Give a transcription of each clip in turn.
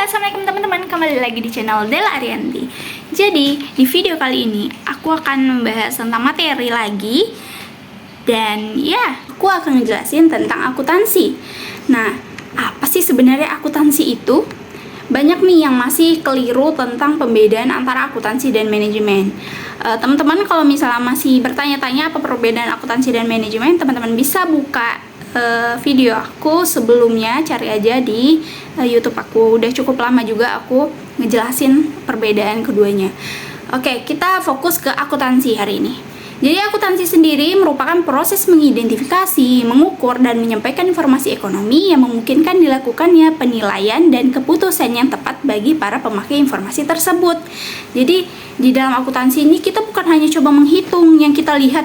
assalamualaikum teman-teman, kembali lagi di channel Della Arianti. Jadi di video kali ini aku akan membahas tentang materi lagi. Dan ya, aku akan ngejelasin tentang akuntansi. Nah, apa sih sebenarnya akuntansi itu? Banyak nih yang masih keliru tentang pembedaan antara akuntansi dan manajemen. Teman-teman kalau misalnya masih bertanya-tanya apa perbedaan akuntansi dan manajemen, teman-teman bisa buka video aku sebelumnya, cari aja di YouTube aku. Udah cukup lama juga aku ngejelasin perbedaan keduanya. Oke, kita fokus ke akuntansi hari ini. Jadi akuntansi sendiri merupakan proses mengidentifikasi, mengukur, dan menyampaikan informasi ekonomi yang memungkinkan dilakukannya penilaian dan keputusan yang tepat bagi para pemakai informasi tersebut. Jadi di dalam akuntansi ini kita bukan hanya coba menghitung yang kita lihat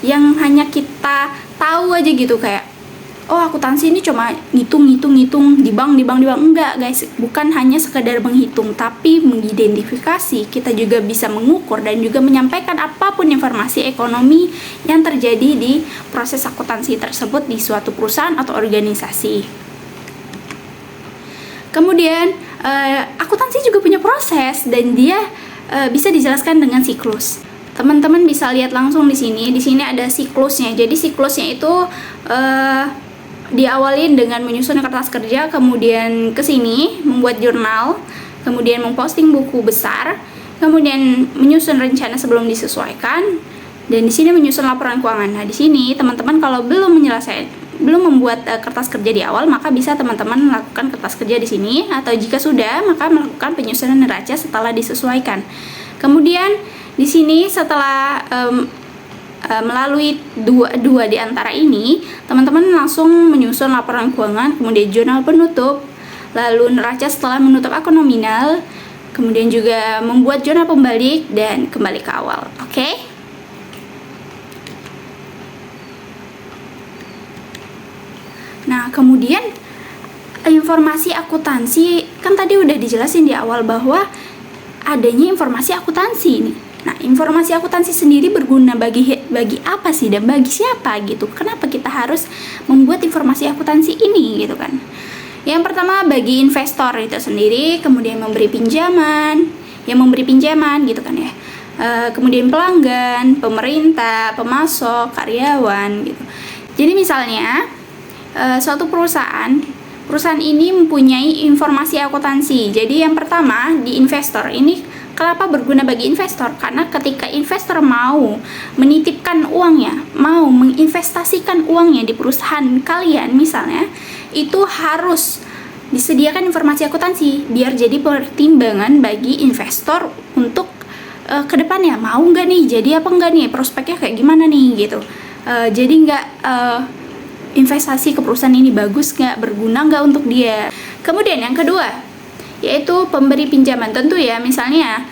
yang hanya kita tahu aja gitu, kayak oh akuntansi ini cuma ngitung di bank. Enggak guys, bukan hanya sekedar menghitung, tapi mengidentifikasi. Kita juga bisa mengukur dan juga menyampaikan apapun informasi ekonomi yang terjadi di proses akuntansi tersebut di suatu perusahaan atau organisasi. Kemudian akuntansi juga punya proses dan dia bisa dijelaskan dengan siklus. Teman-teman bisa lihat langsung di sini. Di sini ada siklusnya. Jadi siklusnya itu diawalin dengan menyusun kertas kerja, kemudian ke sini membuat jurnal, kemudian memposting buku besar, kemudian menyusun rencana sebelum disesuaikan, dan di sini menyusun laporan keuangan. Nah, di sini teman-teman kalau belum membuat kertas kerja di awal, maka bisa teman-teman melakukan kertas kerja di sini, atau jika sudah, maka melakukan penyusunan neraca setelah disesuaikan. Kemudian di sini setelah melalui dua di antara ini, teman-teman langsung menyusun laporan keuangan, kemudian jurnal penutup, lalu neraca setelah menutup akun nominal, kemudian juga membuat jurnal pembalik dan kembali ke awal. Oke? Nah, kemudian informasi akuntansi, kan tadi udah dijelasin di awal bahwa adanya informasi akuntansi ini. Nah, informasi akuntansi sendiri berguna bagi apa sih dan bagi siapa gitu? Kenapa kita harus membuat informasi akuntansi ini gitu kan? Yang pertama bagi investor itu sendiri, kemudian memberi pinjaman gitu kan ya. Kemudian pelanggan, pemerintah, pemasok, karyawan gitu. Jadi misalnya suatu perusahaan ini mempunyai informasi akuntansi. Jadi yang pertama di investor ini, kenapa berguna bagi investor? Karena ketika investor mau menitipkan uangnya, mau menginvestasikan uangnya di perusahaan kalian misalnya, itu harus disediakan informasi akuntansi biar jadi pertimbangan bagi investor untuk kedepannya mau nggak nih, jadi apa nggak nih, prospeknya kayak gimana nih gitu. Jadi nggak investasi ke perusahaan ini bagus nggak, berguna nggak untuk dia. Kemudian yang kedua yaitu pemberi pinjaman. Tentu ya, misalnya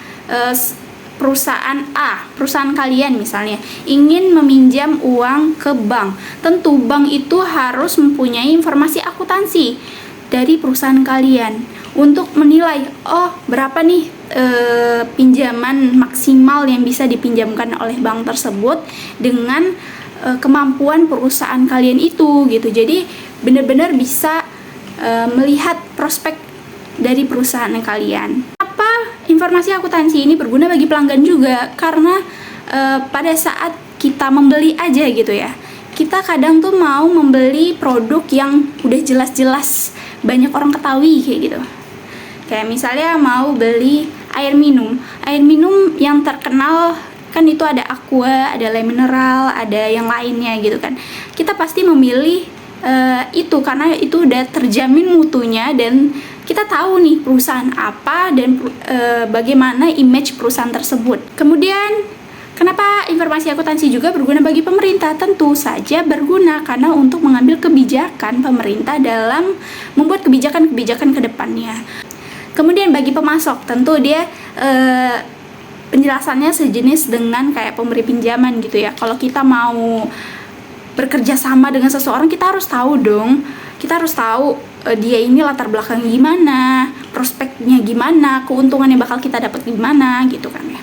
perusahaan kalian misalnya ingin meminjam uang ke bank, tentu bank itu harus mempunyai informasi akuntansi dari perusahaan kalian untuk menilai berapa nih pinjaman maksimal yang bisa dipinjamkan oleh bank tersebut dengan kemampuan perusahaan kalian itu gitu. Jadi benar-benar bisa melihat prospek dari perusahaan kalian. Apa informasi akuntansi ini berguna bagi pelanggan juga? Karena pada saat kita membeli aja gitu ya, kita kadang tuh mau membeli produk yang udah jelas-jelas banyak orang ketahui kayak gitu. Kayak misalnya mau beli air minum yang terkenal kan, itu ada Aqua, ada Le Mineral, ada yang lainnya gitu kan. Kita pasti memilih itu karena itu udah terjamin mutunya dan kita tahu nih perusahaan apa dan bagaimana image perusahaan tersebut. Kemudian kenapa informasi akuntansi juga berguna bagi pemerintah? Tentu saja berguna karena untuk mengambil kebijakan pemerintah dalam membuat kebijakan-kebijakan ke depannya. Kemudian bagi pemasok, tentu dia penjelasannya sejenis dengan kayak pemberi pinjaman gitu ya. Kalau kita mau bekerja sama dengan seseorang, kita harus tahu dong. Kita harus tahu dia ini latar belakang gimana, prospeknya gimana, keuntungan yang bakal kita dapat gimana gitu kan ya.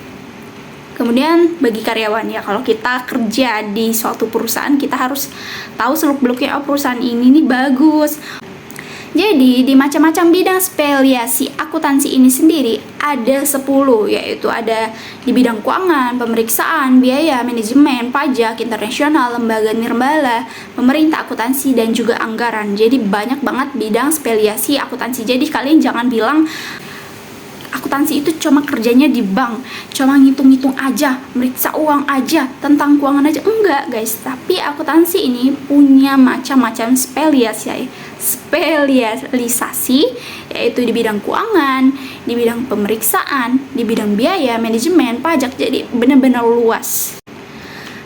Kemudian bagi karyawan ya, kalau kita kerja di suatu perusahaan, kita harus tahu seluk beluknya perusahaan ini nih bagus. Jadi di macam-macam bidang spesialisasi akuntansi ini sendiri ada 10, yaitu ada di bidang keuangan, pemeriksaan, biaya, manajemen, pajak, internasional, lembaga nirlaba, pemerintah, akuntansi, dan juga anggaran. Jadi banyak banget bidang spesialisasi akuntansi. Jadi kalian jangan bilang akuntansi itu cuma kerjanya di bank, cuma ngitung-ngitung aja, meriksa uang aja, tentang keuangan aja. Enggak guys, tapi akuntansi ini punya macam-macam spesialisasi, yaitu di bidang keuangan, di bidang pemeriksaan, di bidang biaya, manajemen, pajak. Jadi benar-benar luas.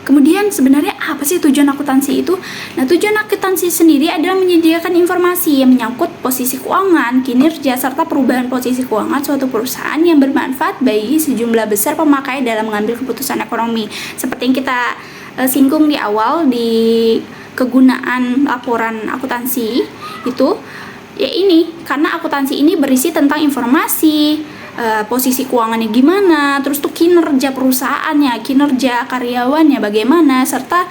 Kemudian sebenarnya apa sih tujuan akuntansi itu? Nah, tujuan akuntansi sendiri adalah menyediakan informasi yang menyangkut posisi keuangan, kinerja, serta perubahan posisi keuangan suatu perusahaan yang bermanfaat bagi sejumlah besar pemakai dalam mengambil keputusan ekonomi. Seperti yang kita singgung di awal di kegunaan laporan akuntansi itu, ya ini, karena akuntansi ini berisi tentang informasi, posisi keuangannya gimana, terus tuh kinerja perusahaannya, kinerja karyawannya bagaimana, serta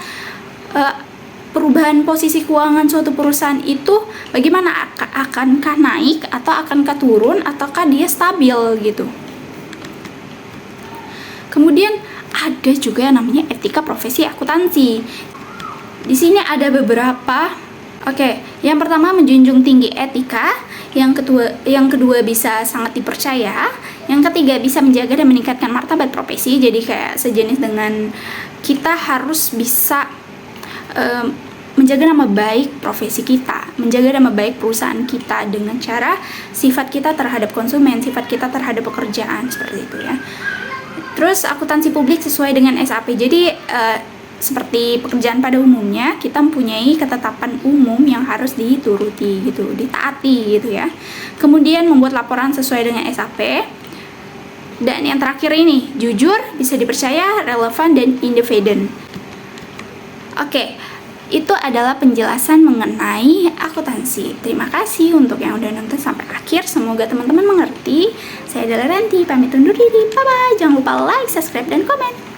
perubahan posisi keuangan suatu perusahaan itu bagaimana, akankah naik atau akankah turun ataukah dia stabil gitu. Kemudian ada juga yang namanya etika profesi akuntansi. Di sini ada beberapa. Oke, yang pertama menjunjung tinggi etika, yang kedua bisa sangat dipercaya, yang ketiga bisa menjaga dan meningkatkan martabat profesi. Jadi kayak sejenis dengan kita harus bisa menjaga nama baik profesi kita, menjaga nama baik perusahaan kita dengan cara sifat kita terhadap konsumen, sifat kita terhadap pekerjaan, seperti itu ya. Terus akuntansi publik sesuai dengan SAP. Jadi seperti pekerjaan pada umumnya, kita mempunyai ketetapan umum yang harus dituruti gitu, ditaati gitu ya. Kemudian membuat laporan sesuai dengan SAP. Dan yang terakhir ini, jujur, bisa dipercaya, relevan, dan independen. Oke, itu adalah penjelasan mengenai akuntansi. Terima kasih untuk yang udah nonton sampai akhir. Semoga teman-teman mengerti. Saya adalah Ranti, pamit undur diri. Bye-bye. Jangan lupa like, subscribe, dan komen.